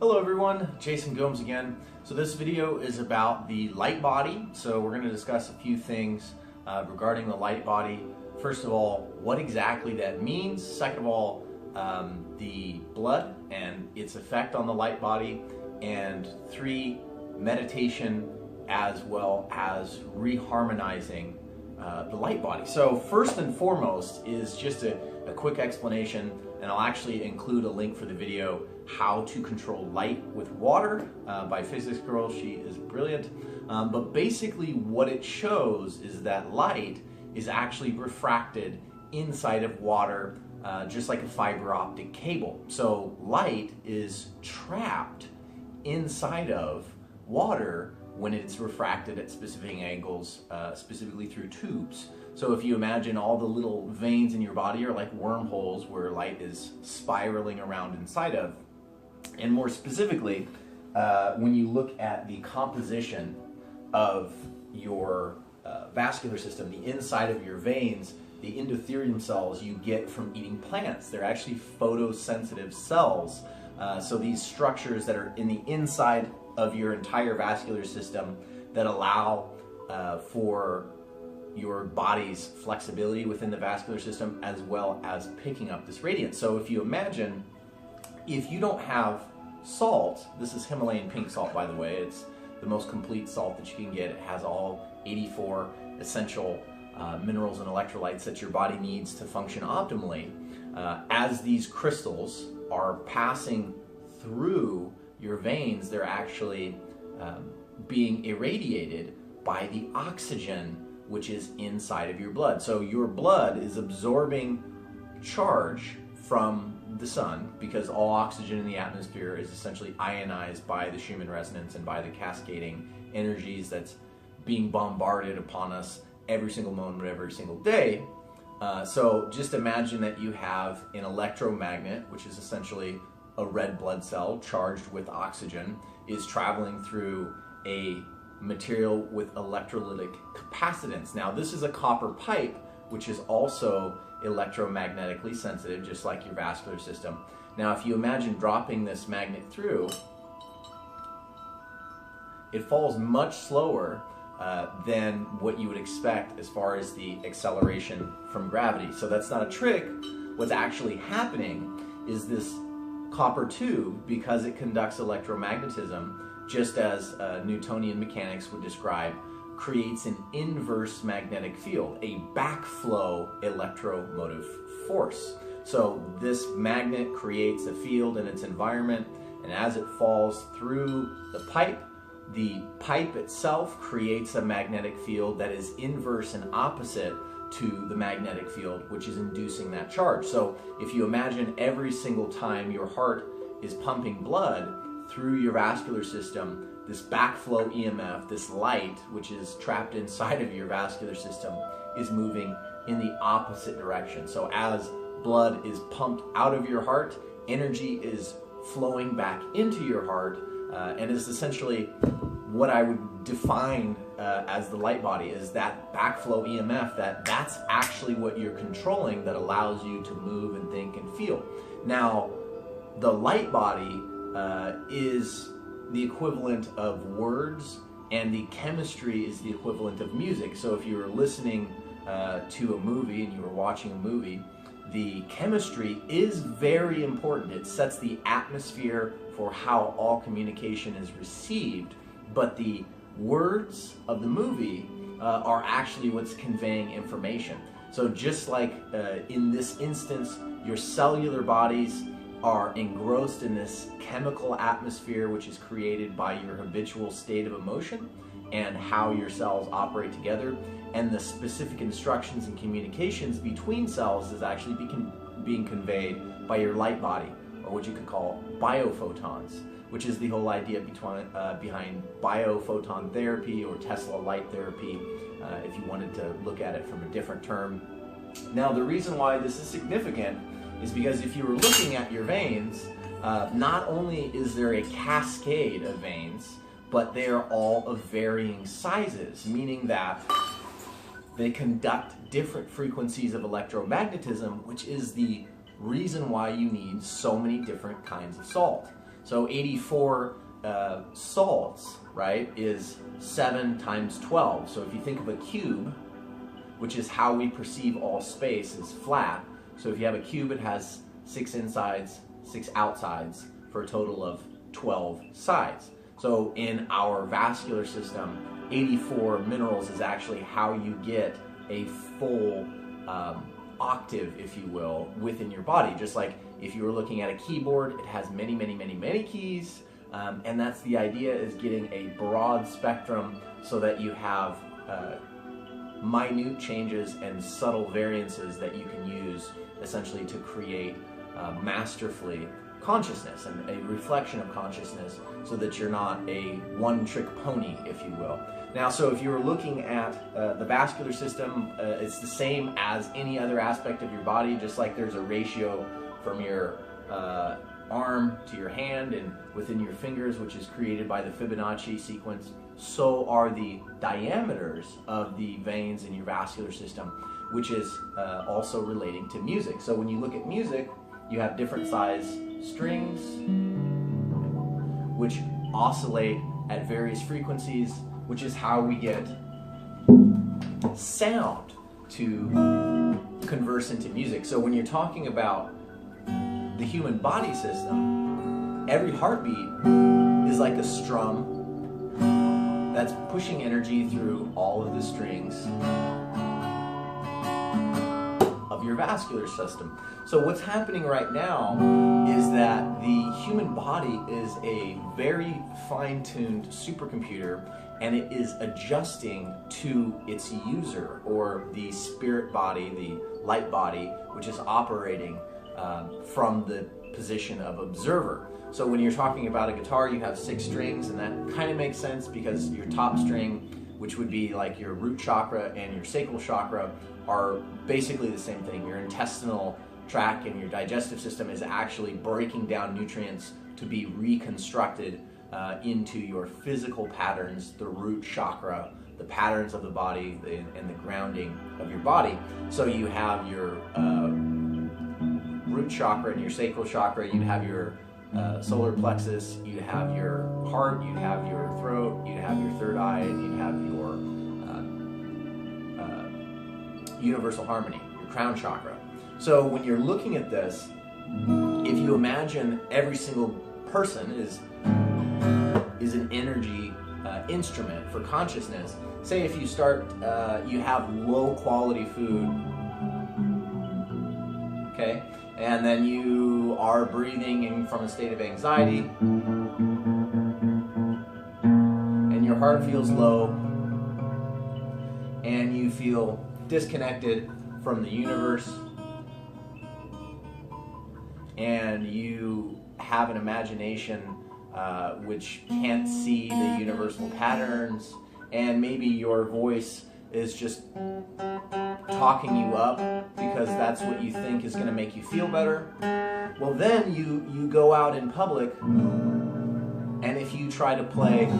Hello everyone, Jason Gomes again. So this video is about the light body. So we're going to discuss a few things regarding the light body. First of all, what exactly that means. Second of all, the blood and its effect on the light body. And 3, meditation as well as reharmonizing the light body. So first and foremost is just a quick explanation, and I'll actually include a link for the video How to Control Light with Water by Physics Girl. She is brilliant. But basically what it shows is that light is actually refracted inside of water, just like a fiber optic cable. So light is trapped inside of water when it's refracted at specific angles, specifically through tubes. So if you imagine all the little veins in your body are like wormholes where light is spiraling around inside of. And more specifically, when you look at the composition of your vascular system, the inside of your veins, the endothelium cells you get from eating plants, they're actually photosensitive cells. So these structures that are in the inside of your entire vascular system that allow for your body's flexibility within the vascular system as well as picking up this radiance. So if you imagine, if you don't have salt, this is Himalayan pink salt, by the way, it's the most complete salt that you can get. It has all 84 essential minerals and electrolytes that your body needs to function optimally. As these crystals are passing through your veins, they're actually being irradiated by the oxygen which is inside of your blood. So your blood is absorbing charge from the sun because all oxygen in the atmosphere is essentially ionized by the Schumann resonance and by the cascading energies that's being bombarded upon us every single moment of every single day. So just imagine that you have an electromagnet, which is essentially a red blood cell charged with oxygen, is traveling through a material with electrolytic capacitance. Now this is a copper pipe, which is also electromagnetically sensitive, just like your vascular system. Now if you imagine dropping this magnet through, it falls much slower than what you would expect as far as the acceleration from gravity. So that's not a trick. What's actually happening is this copper tube, because it conducts electromagnetism, just as Newtonian mechanics would describe, creates an inverse magnetic field, a backflow electromotive force. So this magnet creates a field in its environment, and as it falls through the pipe itself creates a magnetic field that is inverse and opposite to the magnetic field, which is inducing that charge. So if you imagine every single time your heart is pumping blood through your vascular system, this backflow EMF, this light, which is trapped inside of your vascular system, is moving in the opposite direction. So as blood is pumped out of your heart, energy is flowing back into your heart, and is essentially what I would define as the light body, is that backflow EMF, that's actually what you're controlling, that allows you to move and think and feel. Now, the light body is the equivalent of words, and the chemistry is the equivalent of music. So if you were listening to a movie and you were watching a movie, the chemistry is very important. It sets the atmosphere for how all communication is received, but the words of the movie are actually what's conveying information. So just like in this instance, your cellular bodies are engrossed in this chemical atmosphere which is created by your habitual state of emotion and how your cells operate together, and the specific instructions and communications between cells is actually being conveyed by your light body, or what you could call biophotons, which is the whole idea behind biophoton therapy or Tesla light therapy, if you wanted to look at it from a different term. Now the reason why this is significant is because if you were looking at your veins, not only is there a cascade of veins, but they are all of varying sizes, meaning that they conduct different frequencies of electromagnetism, which is the reason why you need so many different kinds of salt. So 84 salts, right, is 7 times 12. So if you think of a cube, which is how we perceive all space, is flat. So if you have a cube, it has 6 insides, 6 outsides, for a total of 12 sides. So in our vascular system, 84 minerals is actually how you get a full octave, if you will, within your body. Just like if you were looking at a keyboard, it has many, many, many, many keys. And that's the idea, is getting a broad spectrum so that you have minute changes and subtle variances that you can use essentially to create masterfully consciousness and a reflection of consciousness, so that you're not a one-trick pony, if you will. Now, so if you were looking at the vascular system, it's the same as any other aspect of your body, just like there's a ratio from your arm to your hand and within your fingers, which is created by the Fibonacci sequence. So are the diameters of the veins in your vascular system, which is also relating to music. So when you look at music, you have different size strings which oscillate at various frequencies, which is how we get sound to converse into music. So when you're talking about the human body system, every heartbeat is like a strum that's pushing energy through all of the strings of your vascular system. So what's happening right now is that the human body is a very fine-tuned supercomputer, and it is adjusting to its user, or the spirit body, the light body, which is operating from the position of observer. So when you're talking about a guitar, you have 6 strings, and that kind of makes sense because your top string, which would be like your root chakra, and your sacral chakra are basically the same thing. Your intestinal tract and your digestive system is actually breaking down nutrients to be reconstructed into your physical patterns, the root chakra, the patterns of the body, and the grounding of your body. So you have your root chakra and your sacral chakra, you'd have your solar plexus, you'd have your heart, you'd have your throat, you'd have your third eye, and you'd have your universal harmony, your crown chakra. So when you're looking at this, if you imagine every single person is an energy instrument for consciousness. Say if you start, you have low quality food, okay? And then you are breathing in from a state of anxiety, and your heart feels low, and you feel disconnected from the universe, and you have an imagination which can't see the universal patterns, and maybe your voice is just talking you up because that's what you think is going to make you feel better. Well, then you go out in public, and if you try to play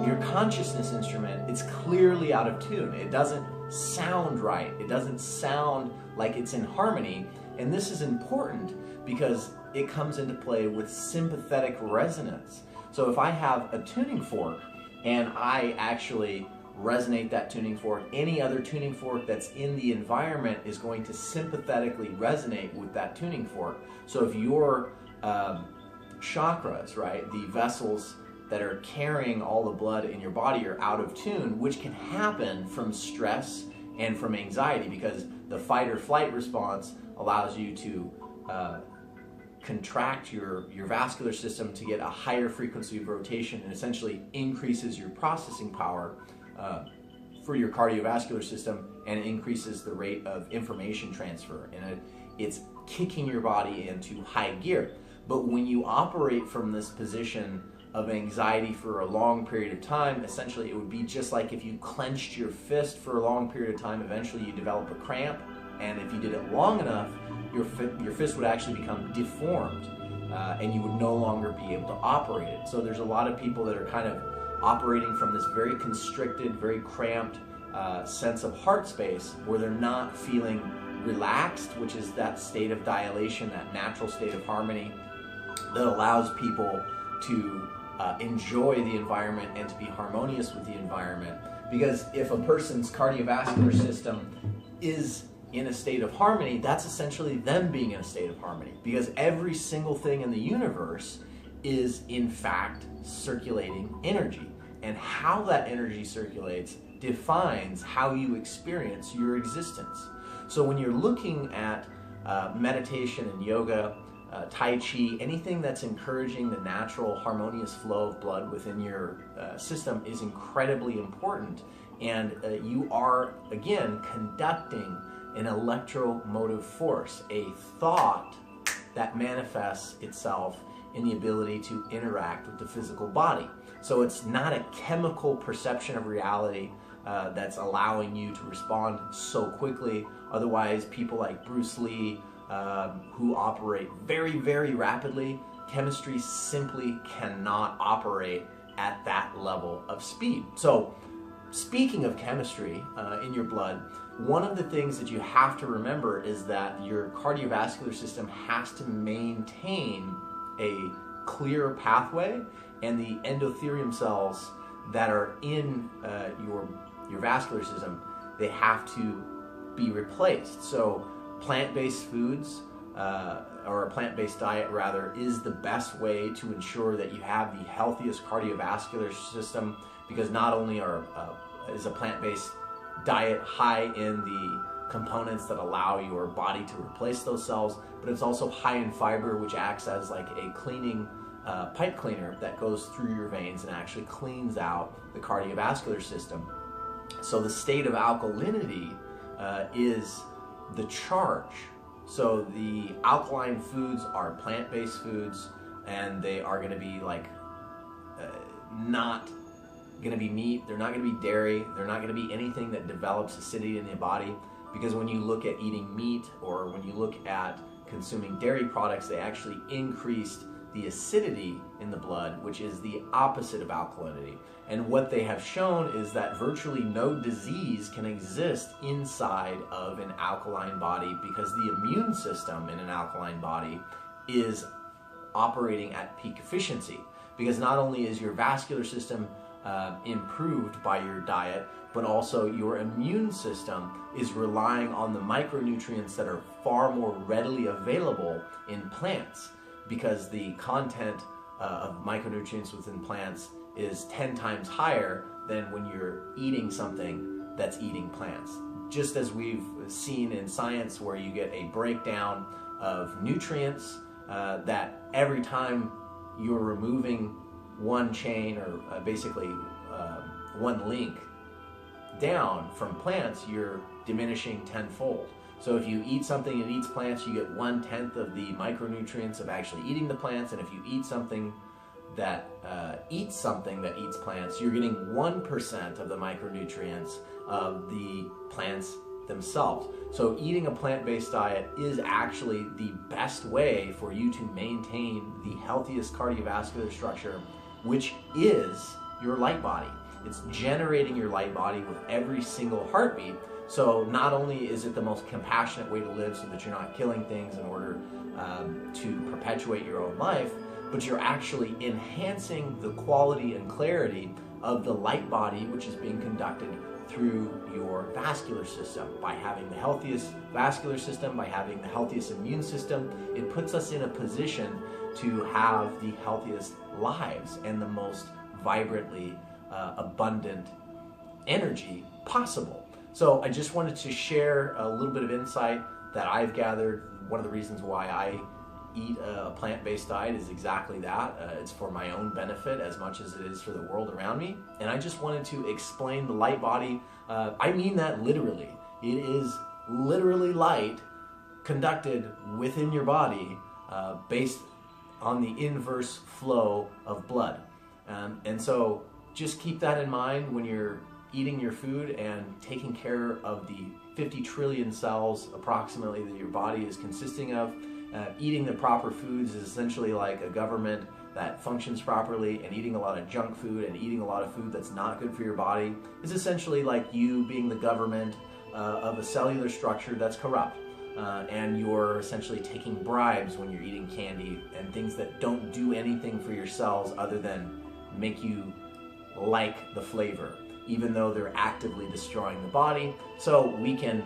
your consciousness instrument, it's clearly out of tune. It doesn't sound right. It doesn't sound like it's in harmony. And this is important because it comes into play with sympathetic resonance. So if I have a tuning fork and I actually resonate that tuning fork, any other tuning fork that's in the environment is going to sympathetically resonate with that tuning fork. So if your chakras, right, the vessels that are carrying all the blood in your body are out of tune, which can happen from stress and from anxiety, because the fight or flight response allows you to contract your vascular system to get a higher frequency of rotation, and essentially increases your processing power for your cardiovascular system, and it increases the rate of information transfer, and it's kicking your body into high gear. But when you operate from this position of anxiety for a long period of time, essentially it would be just like if you clenched your fist for a long period of time, eventually you develop a cramp, and if you did it long enough, your fist would actually become deformed, and you would no longer be able to operate it. So there's a lot of people that are kind of operating from this very constricted, very cramped sense of heart space, where they're not feeling relaxed, which is that state of dilation, that natural state of harmony that allows people to enjoy the environment and to be harmonious with the environment. Because if a person's cardiovascular system is in a state of harmony, that's essentially them being in a state of harmony, because every single thing in the universe is in fact circulating energy, and how that energy circulates defines how you experience your existence. So when you're looking at meditation and yoga, Tai Chi, anything that's encouraging the natural harmonious flow of blood within your system is incredibly important, and you are again conducting an electromotive force, a thought that manifests itself in the ability to interact with the physical body. So it's not a chemical perception of reality that's allowing you to respond so quickly. Otherwise, people like Bruce Lee, who operate very, very rapidly, chemistry simply cannot operate at that level of speed. So speaking of chemistry in your blood, one of the things that you have to remember is that your cardiovascular system has to maintain a clear pathway, and the endothelium cells that are in your vascular system, they have to be replaced. So plant-based foods, or a plant-based diet rather, is the best way to ensure that you have the healthiest cardiovascular system, because not only is a plant-based diet high in the components that allow your body to replace those cells, but it's also high in fiber, which acts as like a cleaning pipe cleaner that goes through your veins and actually cleans out the cardiovascular system. So the state of alkalinity is the charge. So the alkaline foods are plant-based foods, and they are going to be like not going to be meat, they're not going to be dairy, they're not going to be anything that develops acidity in the body, because when you look at eating meat or when you look at consuming dairy products, they actually increased the acidity in the blood, which is the opposite of alkalinity. And what they have shown is that virtually no disease can exist inside of an alkaline body, because the immune system in an alkaline body is operating at peak efficiency. Because not only is your vascular system improved by your diet, but also your immune system is relying on the micronutrients that are far more readily available in plants, because the content of micronutrients within plants is 10 times higher than when you're eating something that's eating plants. Just as we've seen in science, where you get a breakdown of nutrients, that every time you're removing one chain, or basically one link down from plants, you're diminishing tenfold. So if you eat something that eats plants, you get 1/10 of the micronutrients of actually eating the plants, and if you eat something that eats plants, you're getting 1% of the micronutrients of the plants themselves. So eating a plant-based diet is actually the best way for you to maintain the healthiest cardiovascular structure, which is your light body. It's generating your light body with every single heartbeat. So not only is it the most compassionate way to live, so that you're not killing things in order to perpetuate your own life, but you're actually enhancing the quality and clarity of the light body, which is being conducted through your vascular system. By having the healthiest vascular system, by having the healthiest immune system, it puts us in a position to have the healthiest lives and the most vibrantly abundant energy possible. So I just wanted to share a little bit of insight that I've gathered. One of the reasons why I eat a plant-based diet is exactly that. It's for my own benefit as much as it is for the world around me. And I just wanted to explain the light body. I mean that literally. It is literally light conducted within your body based on the inverse flow of blood. And so just keep that in mind when you're eating your food and taking care of the 50 trillion cells approximately that your body is consisting of. Eating the proper foods is essentially like a government that functions properly, and eating a lot of junk food and eating a lot of food that's not good for your body is essentially like you being the government of a cellular structure that's corrupt. and you're essentially taking bribes when you're eating candy and things that don't do anything for your cells other than make you like the flavor, even though they're actively destroying the body. So we can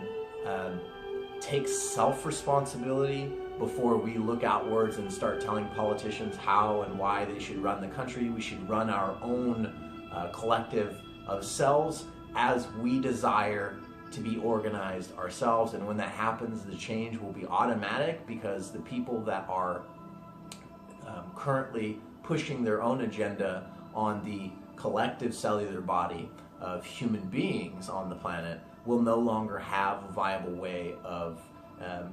take self-responsibility before we look outwards and start telling politicians how and why they should run the country. We should run our own collective of cells as we desire to be organized ourselves. And when that happens, the change will be automatic, because the people that are currently pushing their own agenda on the collective cellular body of human beings on the planet will no longer have a viable way of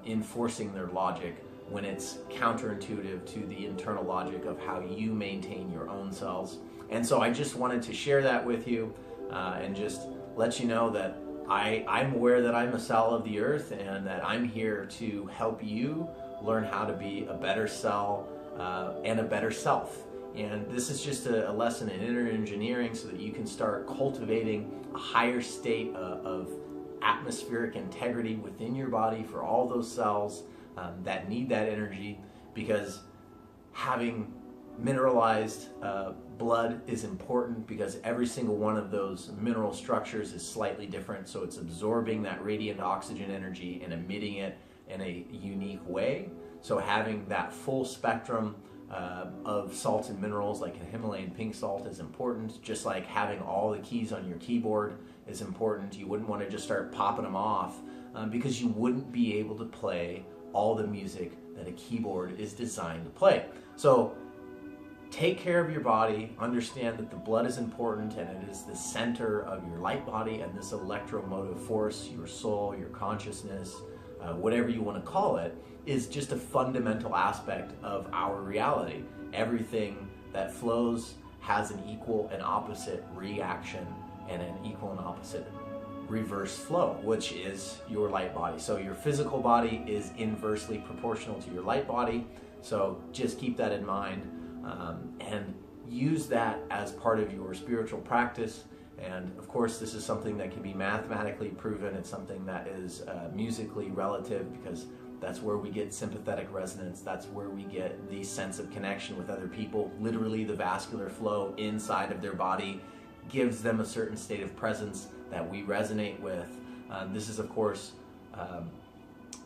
enforcing their logic when it's counterintuitive to the internal logic of how you maintain your own cells. And so I just wanted to share that with you and just let you know that I'm aware that I'm a cell of the earth, and that I'm here to help you learn how to be a better cell and a better self. And this is just a lesson in inner engineering so that you can start cultivating a higher state of atmospheric integrity within your body for all those cells that need that energy, because having mineralized blood is important, because every single one of those mineral structures is slightly different, so it's absorbing that radiant oxygen energy and emitting it in a unique way. So having that full spectrum of salts and minerals like a Himalayan pink salt is important, just like having all the keys on your keyboard is important. You wouldn't want to just start popping them off because you wouldn't be able to play all the music that a keyboard is designed to play. So take care of your body, understand that the blood is important, and it is the center of your light body, and this electromotive force, your soul, your consciousness, whatever you want to call it, is just a fundamental aspect of our reality. Everything that flows has an equal and opposite reaction and an equal and opposite reverse flow, which is your light body. So your physical body is inversely proportional to your light body. So just keep that in mind and use that as part of your spiritual practice. And of course, this is something that can be mathematically proven. It's something that is musically relative, because that's where we get sympathetic resonance. That's where we get the sense of connection with other people. Literally, the vascular flow inside of their body gives them a certain state of presence that we resonate with. This is, of course,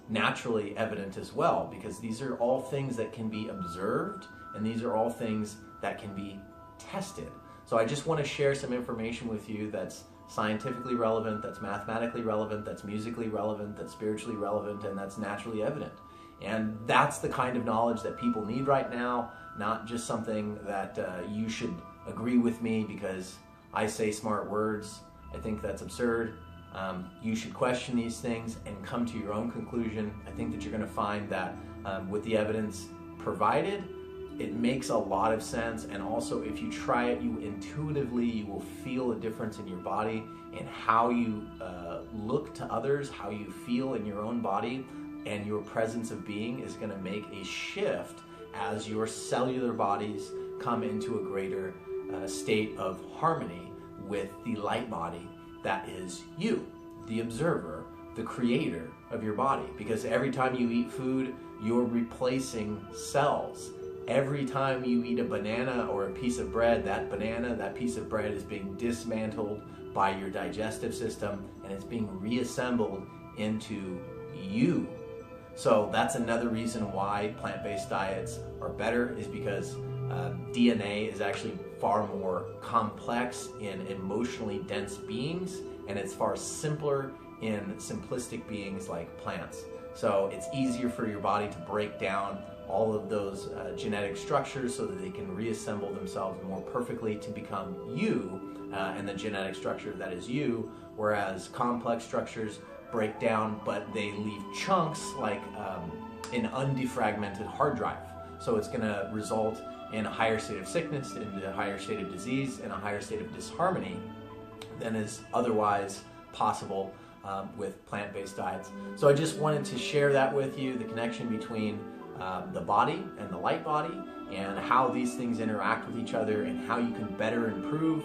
naturally evident as well, because these are all things that can be observed, and these are all things that can be tested. So I just want to share some information with you that's scientifically relevant, that's mathematically relevant, that's musically relevant, that's spiritually relevant, and that's naturally evident. And that's the kind of knowledge that people need right now, not just something that you should agree with me because I say smart words. I think that's absurd. You should question these things and come to your own conclusion. I think that you're going to find that with the evidence provided, it makes a lot of sense. And also, if you try it, you intuitively, you will feel a difference in your body and how you look to others, how you feel in your own body, and your presence of being is going to make a shift as your cellular bodies come into a greater state of harmony with the light body that is you, the observer, the creator of your body. Because every time you eat food, you're replacing cells. Every time you eat a banana or a piece of bread, that banana, that piece of bread is being dismantled by your digestive system, and it's being reassembled into you. So that's another reason why plant-based diets are better, is because DNA is actually far more complex in emotionally dense beings, and it's far simpler in simplistic beings like plants. So it's easier for your body to break down all of those genetic structures so that they can reassemble themselves more perfectly to become you and the genetic structure that is you, whereas complex structures break down, but they leave chunks like an undefragmented hard drive. So it's going to result in a higher state of sickness, in a higher state of disease, and a higher state of disharmony than is otherwise possible with plant-based diets. So I just wanted to share that with you, the connection between the body and the light body, and how these things interact with each other, and how you can better improve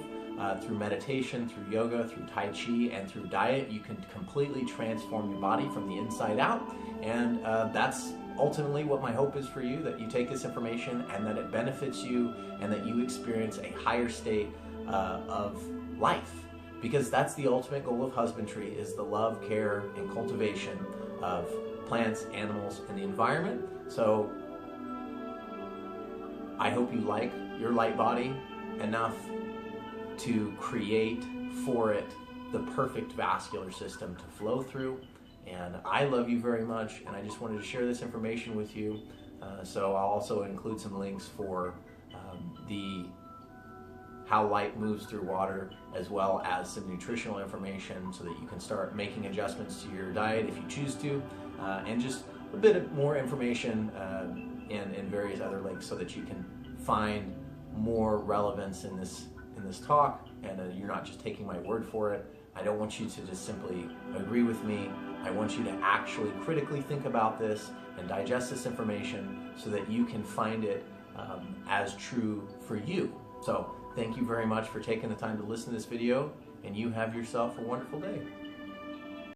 through meditation, through yoga, through Tai Chi, and through diet, you can completely transform your body from the inside out. And that's ultimately what my hope is for you, that you take this information and that it benefits you and that you experience a higher state of life. Because that's the ultimate goal of husbandry, is the love, care, and cultivation of plants, animals, and the environment. So I hope you like your light body enough to create for it the perfect vascular system to flow through. And I love you very much, and I just wanted to share this information with you. So I'll also include some links for how light moves through water, as well as some nutritional information so that you can start making adjustments to your diet if you choose to, and just a bit more information and various other links so that you can find more relevance in this talk, and you're not just taking my word for it. I don't want you to just simply agree with me. I want you to actually critically think about this and digest this information so that you can find it as true for you. So thank you very much for taking the time to listen to this video, and you have yourself a wonderful day.